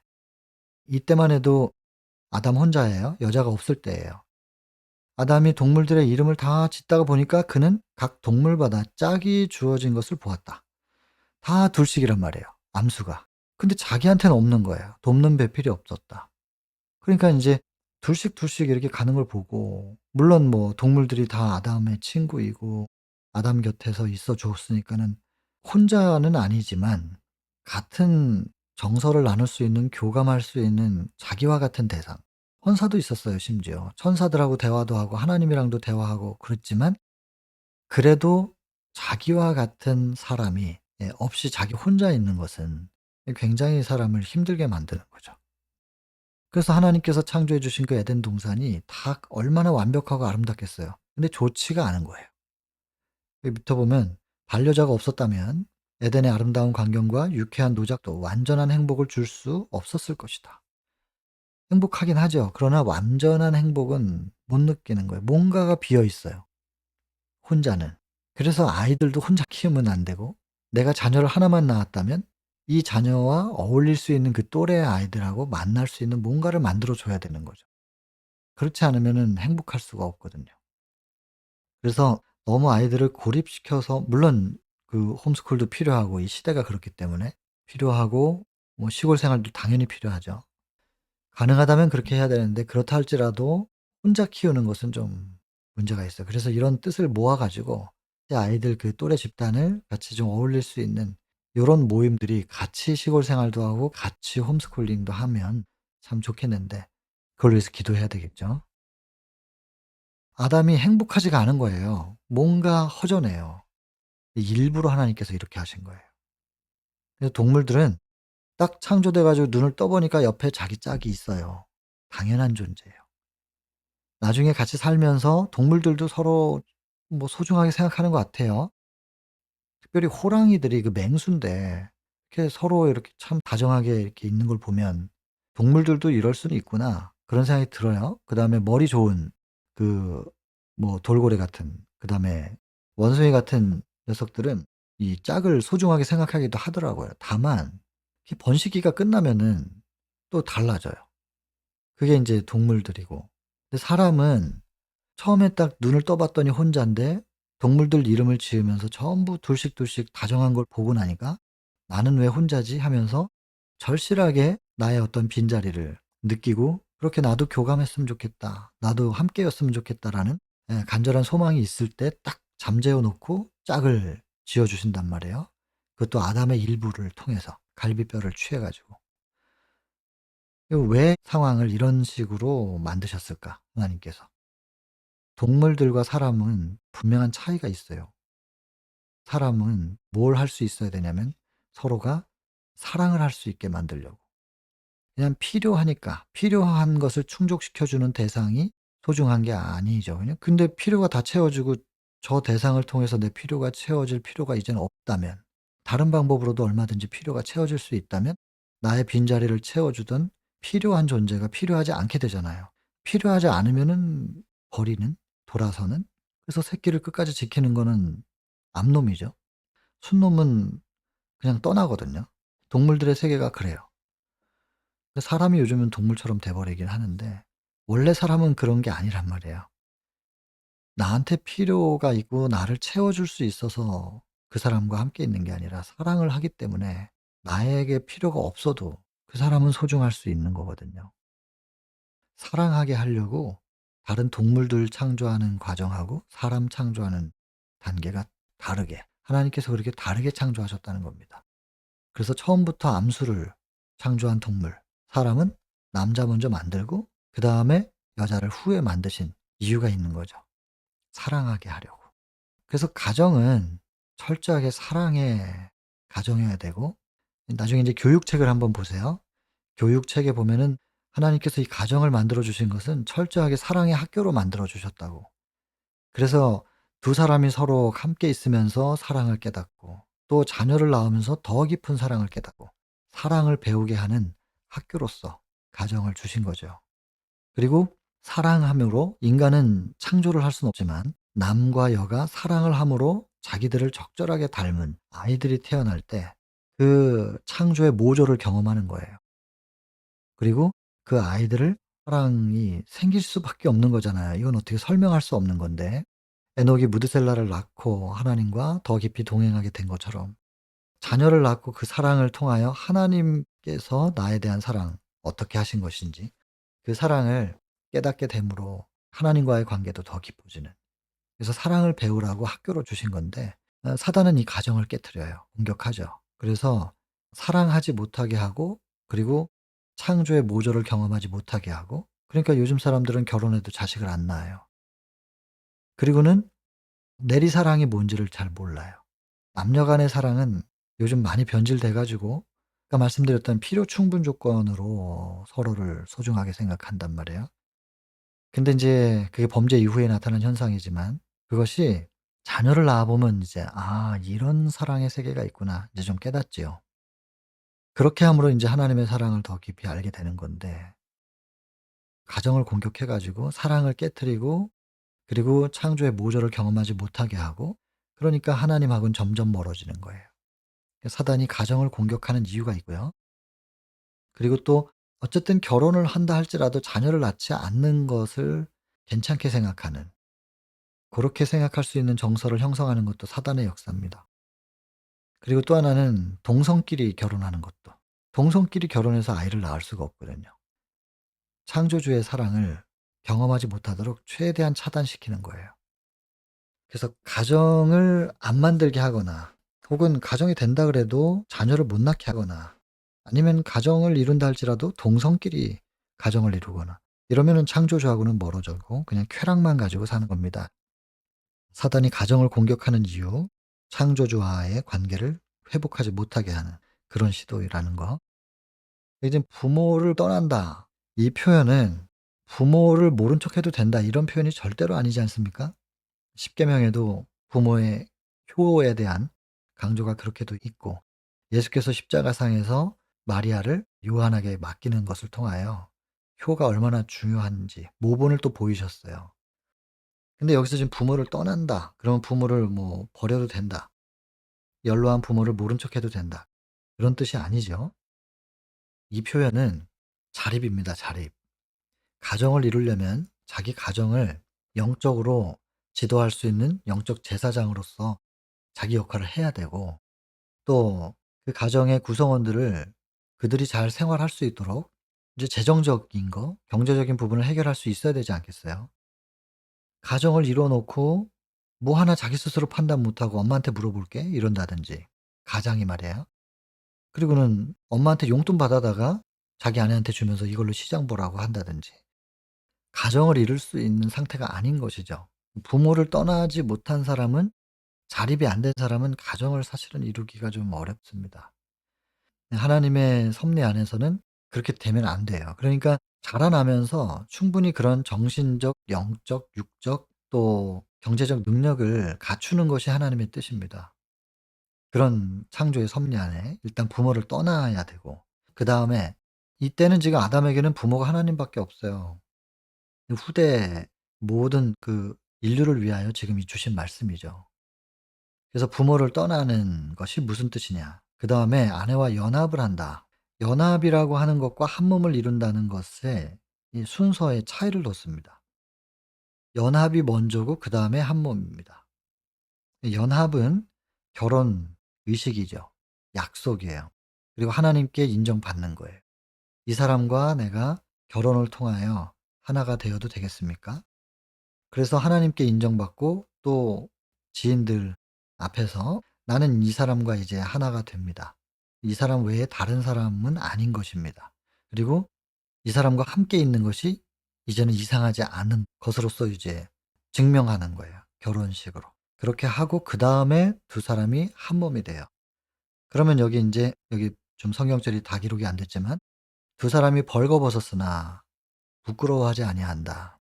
이때만 해도 아담 혼자예요. 여자가 없을 때예요. 아담이 동물들의 이름을 다 짓다가 보니까 그는 각 동물마다 짝이 주어진 것을 보았다. 다 둘씩이란 말이에요, 암수가. 근데 자기한테는 없는 거예요. 돕는 배필이 없었다. 그러니까 인제 둘씩 이렇게 가는 걸 보고, 물론 뭐 동물들이 다 아담의 친구이고 아담 곁에서 있어 줬으니까는 혼자는 아니지만 같은 정서를 나눌 수 있는, 교감할 수 있는 자기와 같은 대상. 천사도 있었어요 심지어. 천사들하고 대화도 하고 하나님이랑도 대화하고 그랬지만 그래도 자기와 같은 사람이 없이 자기 혼자 있는 것은 굉장히 사람을 힘들게 만드는 거죠. 그래서 하나님께서 창조해 주신 그 에덴 동산이 다 얼마나 완벽하고 아름답겠어요. 근데 좋지가 않은 거예요. 여기 밑에 보면 반려자가 없었다면 에덴의 아름다운 광경과 유쾌한 노작도 완전한 행복을 줄 수 없었을 것이다. 행복하긴 하죠. 그러나 완전한 행복은 못 느끼는 거예요. 뭔가가 비어 있어요, 혼자는. 그래서 아이들도 혼자 키우면 안 되고, 내가 자녀를 하나만 낳았다면 이 자녀와 어울릴 수 있는 그 또래의 아이들하고 만날 수 있는 뭔가를 만들어 줘야 되는 거죠. 그렇지 않으면은 행복할 수가 없거든요. 그래서 너무 아이들을 고립시켜서, 물론 그 홈스쿨도 필요하고 이 시대가 그렇기 때문에 필요하고 뭐 시골 생활도 당연히 필요하죠. 가능하다면 그렇게 해야 되는데 그렇다 할지라도 혼자 키우는 것은 좀 문제가 있어요. 그래서 이런 뜻을 모아 가지고 이 아이들 그 또래 집단을 같이 좀 어울릴 수 있는 요런 모임들이, 같이 시골 생활도 하고 같이 홈스쿨링도 하면 참 좋겠는데, 그걸 위해서 기도해야 되겠죠. 아담이 행복하지가 않은 거예요. 뭔가 허전해요. 일부러 하나님께서 이렇게 하신 거예요. 그래서 동물들은 딱 창조돼 가지고 눈을 떠 보니까 옆에 자기 짝이 있어요. 당연한 존재예요. 나중에 같이 살면서 동물들도 서로 뭐 소중하게 생각하는 것 같아요. 특별히 호랑이들이, 그 맹수인데 이렇게 서로 이렇게 참 다정하게 이렇게 있는 걸 보면 '동물들도 이럴 수는 있구나.' 그런 생각이 들어요. 그다음에 머리 좋은 그 뭐 돌고래 같은, 그다음에 원숭이 같은 녀석들은 이 짝을 소중하게 생각하기도 하더라고요. 다만 이 번식기가 끝나면은 또 달라져요. 그게 인제 동물들이고. 근데 사람은 처음에 딱 눈을 떠 봤더니 혼잔데 동물들 이름을 지으면서 전부 둘씩 다정한 걸 보고 나니까 '나는 왜 혼자지?' 하면서 절실하게 나의 어떤 빈자리를 느끼고, 그렇게 '나도 교감했으면 좋겠다. 나도 함께였으면 좋겠다.'라는 간절한 소망이 있을 때 딱 잠재워 놓고 짝을 지어 주신단 말이에요. 그것도 아담의 일부를 통해서 갈비뼈를 취해 가지고. 왜 상황을 이런 식으로 만드셨을까 하나님께서? 동물들과 사람은 분명한 차이가 있어요. 사람은 뭘 할 수 있어야 되냐면 서로가 사랑을 할 수 있게 만들려고. 그냥 필요하니까, 필요한 것을 충족시켜 주는 대상이 소중한 게 아니죠. 그냥 근데 필요가 다 채워지고 저 대상을 통해서 내 필요가 채워질 필요가 이제는 없다면, 다른 방법으로도 얼마든지 필요가 채워질 수 있다면 나의 빈자리를 채워주던 필요한 존재가 필요하지 않게 되잖아요. 필요하지 않으면은 버리는, 돌아서는. 그래서 새끼를 끝까지 지키는 거는 암놈이죠. 순놈은 그냥 떠나거든요. 동물들의 세계가 그래요. 사람이 요즘은 동물처럼 돼 버리긴 하는데 원래 사람은 그런 게 아니란 말이에요. 나한테 필요가 있고 나를 채워줄 수 있어서 그 사람과 함께 있는 게 아니라, 사랑을 하기 때문에 나에게 필요가 없어도 그 사람은 소중할 수 있는 거거든요. 사랑하게 하려고 다른 동물들 창조하는 과정하고 사람 창조하는 단계가 다르게, 하나님께서 그렇게 다르게 창조하셨다는 겁니다. 그래서 처음부터 암수를 창조한 동물, 사람은 남자 먼저 만들고 그다음에 여자를 후에 만드신 이유가 있는 거죠. 사랑하게 하려고. 그래서 가정은 철저하게 사랑의 가정이어야 되고, 나중에 이제 교육책을 한번 보세요. 교육책에 보면은 하나님께서 이 가정을 만들어 주신 것은 철저하게 사랑의 학교로 만들어 주셨다고. 그래서 두 사람이 서로 함께 있으면서 사랑을 깨닫고, 또 자녀를 낳으면서 더 깊은 사랑을 깨닫고 사랑을 배우게 하는 학교로서 가정을 주신 거죠. 그리고 사랑함으로 인간은 창조를 할 수는 없지만 남과 여가 사랑을 함으로 자기들을 적절하게 닮은 아이들이 태어날 때 그 창조의 모조를 경험하는 거예요. 그리고 그 아이들을, 사랑이 생길 수밖에 없는 거잖아요. 이건 어떻게 설명할 수 없는 건데, 에녹이 무드셀라를 낳고 하나님과 더 깊이 동행하게 된 것처럼 자녀를 낳고 그 사랑을 통하여 하나님께서 나에 대한 사랑 어떻게 하신 것인지, 그 사랑을 깨닫게 됨으로 하나님과의 관계도 더 깊어지는, 그래서 사랑을 배우라고 학교로 주신 건데 사단은 이 가정을 깨트려요. 공격하죠. 그래서 사랑하지 못하게 하고, 그리고 창조의 모조를 경험하지 못하게 하고, 그러니까 요즘 사람들은 결혼해도 자식을 안 낳아요. 그리고는 내리사랑이 뭔지를 잘 몰라요. 남녀 간의 사랑은 요즘 많이 변질돼 가지고 아까 말씀드렸던 필요 충분 조건으로 서로를 소중하게 생각한단 말이에요. 근데 인제 그게 범죄 이후에 나타난 현상이지만 그것이 자녀를 낳아 보면 이제 '아 이런 사랑의 세계가 있구나.' 이제 좀 깨닫지요. 그렇게 함으로 인제 하나님의 사랑을 더 깊이 알게 되는 건데, 가정을 공격해 가지고 사랑을 깨트리고, 그리고 창조의 모조를 경험하지 못하게 하고, 그러니까 하나님하고는 점점 멀어지는 거예요. 사단이 가정을 공격하는 이유가 있고요. 그리고 또 어쨌든 결혼을 한다 할지라도 자녀를 낳지 않는 것을 괜찮게 생각하는, 고렇게 생각할 수 있는 정서를 형성하는 것도 사단의 역사입니다. 그리고 또 하나는 동성끼리 결혼하는 것도. 동성끼리 결혼해서 아이를 낳을 수가 없거든요. 창조주의 사랑을 경험하지 못하도록 최대한 차단시키는 거예요. 그래서 가정을 안 만들게 하거나, 혹은 가정이 된다 그래도 자녀를 못 낳게 하거나, 아니면 가정을 이룬다 할지라도 동성끼리 가정을 이루거나, 이러면은 창조주하고는 멀어지고 그냥 쾌락만 가지고 사는 겁니다. 사단이 가정을 공격하는 이유, 창조주와의 관계를 회복하지 못하게 하는 그런 시도라는 거. 이제 부모를 떠난다, 이 표현은 '부모를 모른 척해도 된다.' 이런 표현이 절대로 아니지 않습니까? 십계명에도 부모의 효에 대한 강조가 그렇게도 있고, 예수께서 십자가상에서 마리아를 요한에게 맡기는 것을 통하여 효가 얼마나 중요한지 모본을 또 보이셨어요. 근데 여기서 지금 부모를 떠난다, 그러면 부모를 뭐 버려도 된다, 연로한 부모를 모른 척해도 된다, 그런 뜻이 아니죠. 이 표현은 자립입니다, 자립. 가정을 이루려면 자기 가정을 영적으로 지도할 수 있는 영적 제사장으로서 자기 역할을 해야 되고, 또 그 가정의 구성원들을 그들이 잘 생활할 수 있도록 이제 재정적인 거, 경제적인 부분을 해결할 수 있어야 되지 않겠어요? 가정을 이뤄 놓고 뭐 하나 자기 스스로 판단 못 하고 "엄마한테 물어볼게." 이런다든지, 가장이 말이에요. 그리고는 엄마한테 용돈 받아다가 자기 아내한테 주면서 이걸로 시장 보라고 한다든지, 가정을 이룰 수 있는 상태가 아닌 것이죠. 부모를 떠나지 못한 사람은, 자립이 안 된 사람은 가정을 사실은 이루기가 좀 어렵습니다. 하나님의 섭리 안에서는 그렇게 되면 안 돼요. 그러니까 자라나면서 충분히 그런 정신적, 영적, 육적, 또 경제적 능력을 갖추는 것이 하나님의 뜻입니다. 그런 창조의 섭리 안에 일단 부모를 떠나야 되고, 그다음에 이때는 지금 아담에게는 부모가 하나님밖에 없어요. 후대 모든 그 인류를 위하여 지금 이 주신 말씀이죠. 그래서 부모를 떠나는 것이 무슨 뜻이냐. 그다음에 아내와 연합을 한다. 연합이라고 하는 것과 한 몸을 이룬다는 것에 이 순서의 차이를 뒀습니다. 연합이 먼저고 그다음에 한 몸입니다. 연합은 결혼 의식이죠. 약속이에요. 그리고 하나님께 인정받는 거예요. 이 사람과 내가 결혼을 통하여 하나가 되어도 되겠습니까? 그래서 하나님께 인정받고 또 지인들 앞에서 나는 이 사람과 이제 하나가 됩니다. 이 사람 외에 다른 사람은 아닌 것입니다. 그리고 이 사람과 함께 있는 것이 이제는 이상하지 않은 것으로서 이제 증명하는 거예요, 결혼식으로. 그렇게 하고 그다음에 두 사람이 한 몸이 돼요. 그러면 여기 인제 여기 좀 성경절이 다 기록이 안 됐지만 "두 사람이 벌거벗었으나 부끄러워하지 아니한다."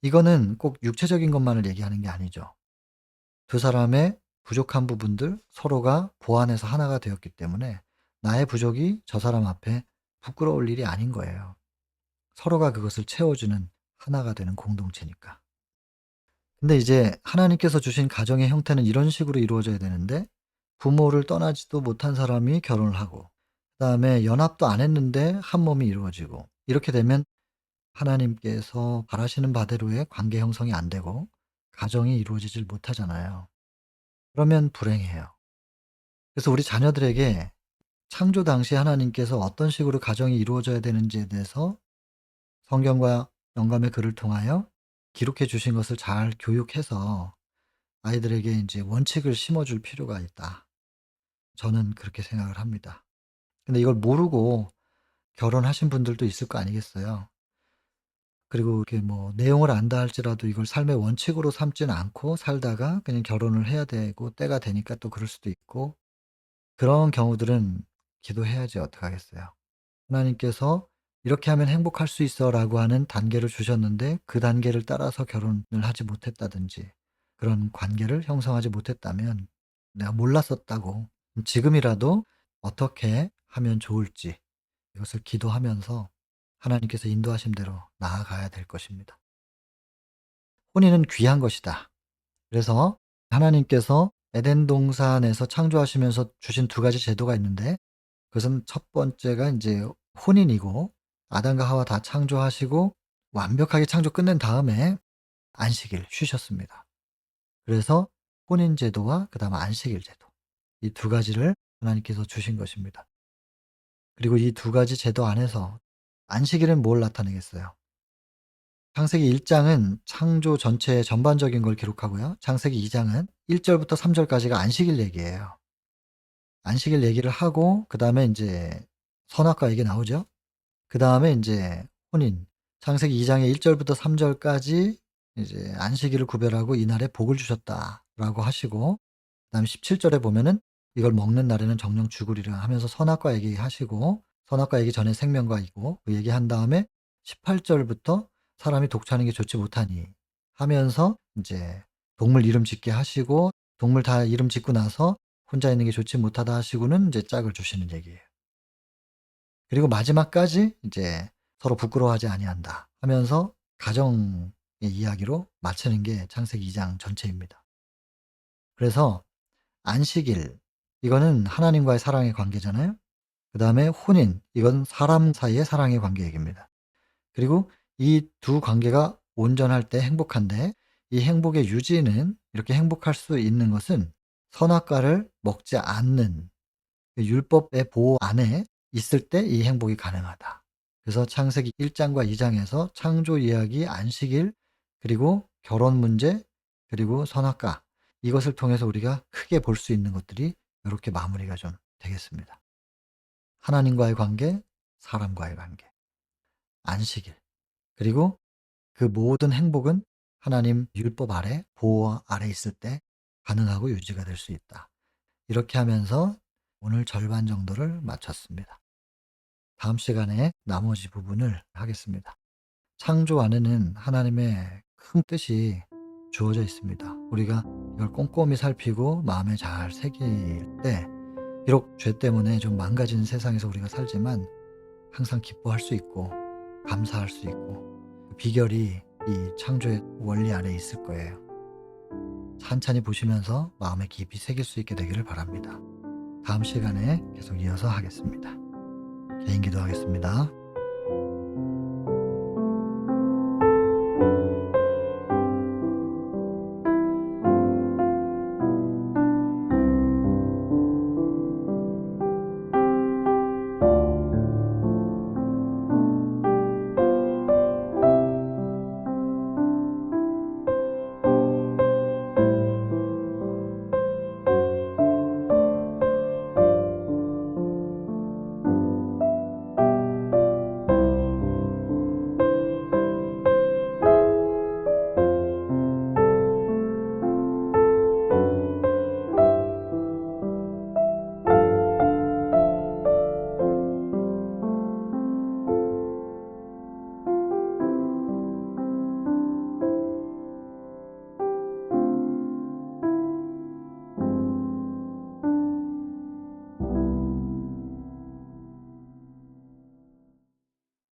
이거는 꼭 육체적인 것만을 얘기하는 게 아니죠. 두 사람의 부족한 부분들 서로가 보완해서 하나가 되었기 때문에 나의 부족이 저 사람 앞에 부끄러울 일이 아닌 거예요. 서로가 그것을 채워주는 하나가 되는 공동체니까. 근데 이제 하나님께서 주신 가정의 형태는 이런 식으로 이루어져야 되는데, 부모를 떠나지도 못한 사람이 결혼을 하고 그다음에 연합도 안 했는데 한 몸이 이루어지고, 이렇게 되면 하나님께서 바라시는 바대로의 관계 형성이 안 되고 가정이 이루어지질 못하잖아요. 그러면 불행해요. 그래서 우리 자녀들에게 창조 당시 하나님께서 어떤 식으로 가정이 이루어져야 되는지에 대해서 성경과 영감의 글을 통하여 기록해 주신 것을 잘 교육해서 아이들에게 인제 원칙을 심어 줄 필요가 있다. 저는 그렇게 생각을 합니다. 근데 이걸 모르고 결혼하신 분들도 있을 거 아니겠어요. 그리고 이렇게 뭐 내용을 안다 할지라도 이걸 삶의 원칙으로 삼지는 않고 살다가 그냥 결혼을 해야 되고 때가 되니까 또 그럴 수도 있고, 그런 경우들은 기도해야지 어떡하겠어요. 하나님께서 "이렇게 하면 행복할 수 있어."라고 하는 단계를 주셨는데 그 단계를 따라서 결혼을 하지 못했다든지 그런 관계를 형성하지 못했다면 내가 몰랐었다고, 지금이라도 어떻게 하면 좋을지 이것을 기도하면서 하나님께서 인도하신 대로 나아가야 될 것입니다. 혼인은 귀한 것이다. 그래서 하나님께서 에덴 동산에서 창조하시면서 주신 두 가지 제도가 있는데, 그것은 첫 번째가 인제 혼인이고, 아담과 하와 다 창조하시고 완벽하게 창조 끝낸 다음에 안식일 쉬셨습니다. 그래서 혼인 제도와 그다음에 안식일 제도, 이 두 가지를 하나님께서 주신 것입니다. 그리고 이 두 가지 제도 안에서 안식일은 뭘 나타내겠어요? 창세기 1 장은 창조 전체의 전반적인 걸 기록하고요. 창세기 2 장은 1 절부터 3 절까지가 안식일 얘기예요. 안식일 얘기를 하고 그다음에 인제 선악과 얘기 나오죠. 그다음에 인제 혼인. 창세기 2 장의 1 절부터 3 절까지 이제 안식일을 구별하고 "이날에 복을 주셨다."라고 하시고, 그다음에 17 절에 보면은 "이걸 먹는 날에는 정령 죽으리라." 하면서 선악과 얘기하시고, 선악과 얘기 전에 생명과 있고 그 얘기한 다음에 18 절부터 "사람이 독차는 게 좋지 못하니." 하면서 인제 동물 이름 짓게 하시고, 동물 다 이름 짓고 나서 "혼자 있는 게 좋지 못하다." 하시고는 인제 짝을 주시는 얘기예요. 그리고 마지막까지 이제 "서로 부끄러워하지 아니한다." 하면서 가정의 이야기로 마치는 게 창세기 2장 전체입니다. 그래서 안식일, 이거는 하나님과의 사랑의 관계잖아요. 그다음에 혼인, 이건 사람 사이의 사랑의 관계 얘기입니다. 그리고 이 두 관계가 온전할 때 행복한데, 이 행복의 유지는, 이렇게 행복할 수 있는 것은 선악과를 먹지 않는 그 율법의 보호 안에 있을 때 이 행복이 가능하다. 그래서 창세기 1 장과 2 장에서 창조 이야기, 안식일, 그리고 결혼 문제, 그리고 선악과, 이것을 통해서 우리가 크게 볼 수 있는 것들이 요렇게 마무리가 좀 되겠습니다. 하나님과의 관계, 사람과의 관계, 안식일, 그리고 그 모든 행복은 하나님 율법 아래, 보호 아래 있을 때 가능하고 유지가 될 수 있다. 이렇게 하면서 오늘 절반 정도를 마쳤습니다. 다음 시간에 나머지 부분을 하겠습니다. 창조 안에는 하나님의 큰 뜻이 주어져 있습니다. 우리가 이걸 꼼꼼히 살피고 마음에 잘 새길 때, 비록 죄 때문에 좀 망가진 세상에서 우리가 살지만 항상 기뻐할 수 있고 감사할 수 있고, 그 비결이 이 창조의 원리 안에 있을 거예요. 찬찬히 보시면서 마음에 깊이 새길 수 있게 되기를 바랍니다. 다음 시간에 계속 이어서 하겠습니다. 개인 기도하겠습니다.